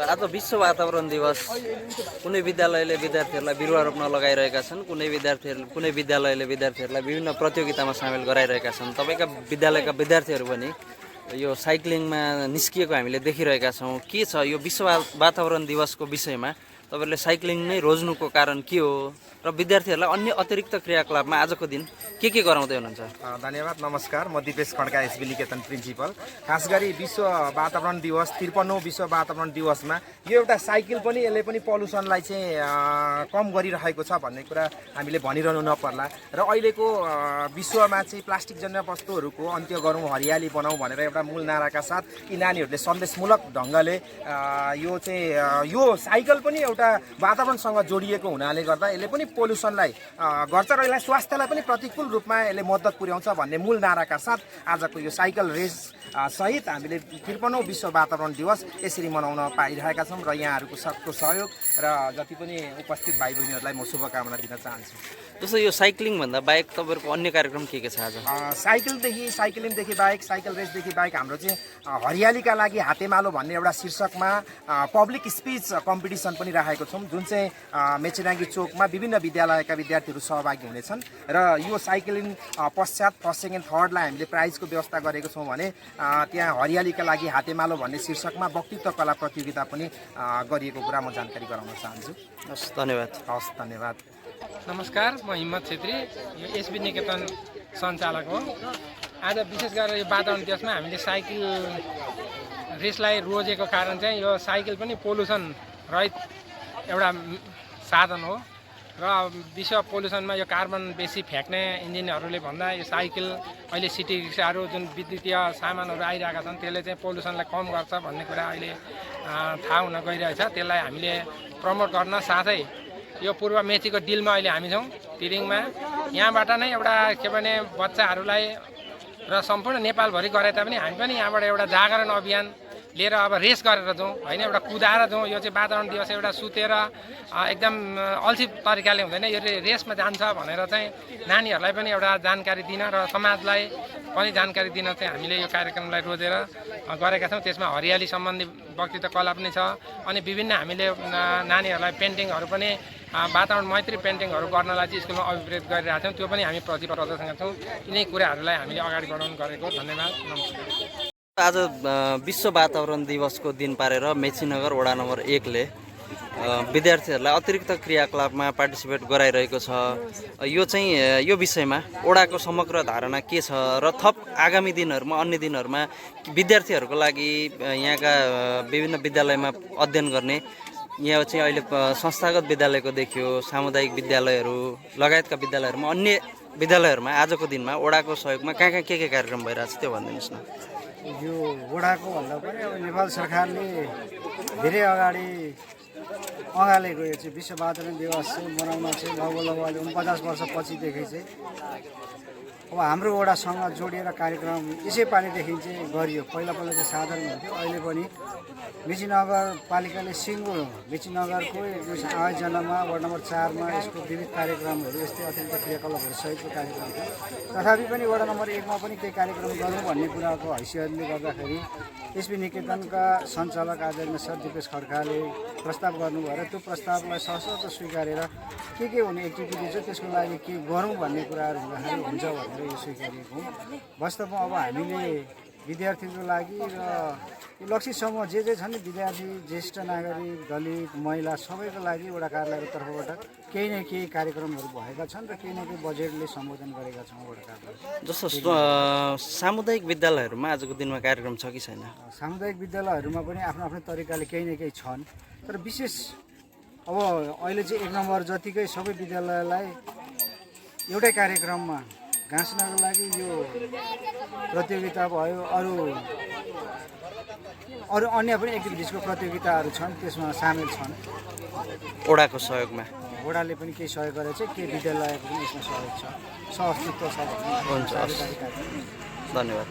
आज विश्व वातावरण दिवस कुनै विद्यालयले विद्यार्थीहरूलाई बिरुवा रोप्न लगाइरहेका छन्, कुनै विद्यालयले विद्यार्थीहरूलाई विभिन्न प्रतियोगितामा सामेल गराइरहेका छन्। तपाईँका विद्यालयका विद्यार्थीहरू पनि यो साइक्लिङमा निस्किएको हामीले देखिरहेका छौँ। के छ यो विश्व वातावरण दिवसको विषयमा तपाईँहरूले साइक्लिङ नै रोज्नुको कारण के हो र विद्यार्थीहरूलाई अन्य अतिरिक्त क्रियाकलापमा आजको दिन के गराउँदै हुनुहुन्छ? धन्यवाद। नमस्कार, म दिपेश खड्का, एसबी निकेतन प्रिन्सिपल। खास गरी विश्व वातावरण दिवस 53औं विश्व वातावरण दिवसमा यो एउटा साइकल पनि यसले पनि पल्युसनलाई चाहिँ कम गरिरहेको छ भन्ने कुरा हामीले भनिरहनु नपर्ला र अहिलेको विश्वमा चाहिँ प्लास्टिकजन्य वस्तुहरूको अन्त्य गरौँ, हरियाली बनाऊ भनेर एउटा मूल नाराका साथ यी नानीहरूले सन्देशमूलक ढङ्गले यो साइकल पनि एउटा वातावरणसँग जोडिएको हुनाले गर्दा यसले पनि पोल्युसनलाई गर्छ र यसलाई स्वास्थ्यलाई पनि प्रतिकूल रूपमा यसले मद्दत पुर्याउँछ भन्ने मूल नाराका साथ आजको यो साइकल रेस सहित हामीले 53औं विश्व वातावरण दिवस यसरी मनाउन पाइरहेका छौँ र यहाँहरूको सबको सहयोग र जति पनि उपस्थित भाइ बहिनीहरूलाई म शुभकामना दिन चाहन्छु। जस्तो यो साइक्लिङभन्दा बाहेक तपाईँहरूको अन्य कार्यक्रम के छ आज? साइक्लिङदेखि बाहेक, साइकल रेसदेखि बाहेक हाम्रो चाहिँ हरियालीका लागि हातेमालो भन्ने एउटा शीर्षकमा पब्लिक स्पिच कम्पिटिसन पनि राखेको छौँ, जुन चाहिँ मेचेडाङ्गी चोकमा विभिन्न विद्यालयका विद्यार्थीहरू सहभागी हुनेछन् र यो साइक्लिङ पश्चात फर्स्ट सेकेन्ड थर्डलाई हामीले प्राइजको व्यवस्था गरेको छौँ भने त्यहाँ हरियालीका लागि हातेमालो भन्ने शीर्षकमा वक्तृत्व कला प्रतियोगिता पनि गरिएको कुरा म जानकारी गराउन चाहन्छु। हस्, धन्यवाद। हस्, धन्यवाद। नमस्कार, म हिम्मत छेत्री, यो एसबी निकेतन सञ्चालक हो। आज विशेष गरेर यो वातावरण दिवसमा हामीले साइकल रेसलाई रोजेको कारण चाहिँ यो साइकल पनि पोल्युसन रहित एउटा साधन हो र विश्व पोल्युसनमा यो कार्बन बेसी फ्याँक्ने इन्जिनहरूले भन्दा यो साइकल अहिले सिटी रिक्साहरू जुन विद्युतीय सामानहरू आइरहेका छन् त्यसले चाहिँ पोल्युसनलाई कम गर्छ भन्ने कुरा अहिले थाहा हुन गइरहेछ। त्यसलाई हामीले प्रमोट गर्न साथै यो पूर्व मेचीको डिलमा अहिले हामी छौँ तिरिङमा, यहाँबाट नै एउटा के भने बच्चाहरूलाई र सम्पूर्ण नेपालभरि गरे तापनि हामी पनि यहाँबाट एउटा जागरण अभियान लिएर अब रेस गरेर जाउँ होइन, एउटा कुदाएर जाउँ। यो चाहिँ वातावरण दिवस एउटा सुतेर एकदम अल्छी तरिकाले हुँदैन, यो रेसमा जान्छ भनेर चाहिँ नानीहरूलाई पनि एउटा जानकारी दिन र समाजलाई पनि जानकारी दिन चाहिँ हामीले यो कार्यक्रमलाई रोजेर गरेका छौँ। त्यसमा हरियाली सम्बन्धी वक्तृत्व कला पनि छ अनि विभिन्न हामीले नानीहरूलाई पेन्टिङहरू पनि वातावरण मैत्री पेन्टिङहरू गर्नलाई चाहिँ स्कुलमा अभिप्रेत गरिरहेका छौँ। त्यो पनि हामी प्रतिबद्धसँग छौँ। यिनै कुराहरूलाई हामीले अगाडि बढाउनु गरेको। धन्यवाद, नमस्कार। आज विश्व वातावरण दिवसको दिन पारेर मेचीनगर वडा नम्बर 1 ले विद्यार्थीहरूलाई अतिरिक्त क्रियाकलापमा पार्टिसिपेट गराइरहेको छ। यो चाहिँ यो विषयमा वडाको समग्र धारणा के छ र थप आगामी दिनहरूमा अन्य दिनहरूमा विद्यार्थीहरूको लागि यहाँका विभिन्न विद्यालयमा अध्ययन गर्ने, यहाँ चाहिँ अहिले संस्थागत विद्यालयको देखियो, सामुदायिक विद्यालयहरू लगायतका विद्यालयहरूमा अन्य विद्यालयहरूमा आजको दिनमा वडाको सहयोगमा कहाँ के कार्यक्रम भइरहेको छ त्यो भनिदिनुहोस् न। यो वडाको भन्दा पनि अब नेपाल सरकारले धेरै अगाडि अँगालेको यो चाहिँ विश्व वातावरण दिवस चाहिँ मनाउन चाहिँ लगभग अहिले 49 वर्षपछिदेखि चाहिँ अब हाम्रो वडासँग जोडिएर कार्यक्रम यसैपालिदेखि चाहिँ गरियो। पहिला चाहिँ साधारण हुन्थ्यो, अहिले पनि मेची नगरपालिकाले सिङ्गो मेची नगरको आयोजनामा वार्ड नम्बर 4 मा यसको विविध कार्यक्रमहरू यस्तै अतिरिक्त क्रियाकलापहरू सहितको कार्यक्रम थियो। तथापि पनि वार्ड नम्बर 1 मा पनि केही कार्यक्रम गरौँ भन्ने कुराको हैसियतले गर्दाखेरि एसबी निकेतनका सञ्चालक आदरणीय सर दिपेश खड्काले प्रस्ताव गर्नुभयो र त्यो प्रस्तावलाई सशक्त स्वीकारेर के हुने एक्टिभिटी छ त्यसको लागि के गरौँ भन्ने कुराहरू हुँदाखेरि हुन्छ भनेर यो स्वीकारिएको हो। वास्तवमा अब हामीले विद्यार्थीको लागि र लक्षित समूह जे छन् विद्यार्थी, ज्येष्ठ नागरिक, दलित, महिला सबैको लागि वडा कार्यालयको तर्फबाट केही न केही कार्यक्रमहरू भएका छन् र केही न केही बजेटले सम्बोधन गरेका छौँ वडा कार्यालय। जस्तो सामुदायिक विद्यालयहरूमा आजको दिनमा कार्यक्रम छ कि छैन? सामुदायिक विद्यालयहरूमा पनि आफ्नो आफ्नो तरिकाले केही न केही छन्, तर विशेष अब अहिले चाहिँ 1 नम्बर जतिकै सबै विद्यालयलाई एउटै कार्यक्रममा गाँच्नको लागि यो प्रतियोगिता भयो, अरू अन्य पनि एक्टिभिटिजको प्रतियोगिताहरू छन्, त्यसमा सामेल छन्। वडाको सहयोगमा वडाले पनि केही सहयोग गरेको छ, केही विद्यालयको पनि यसमा सहयोग छ, सहअस्तित्व छ। हुन्छ, धन्यवाद।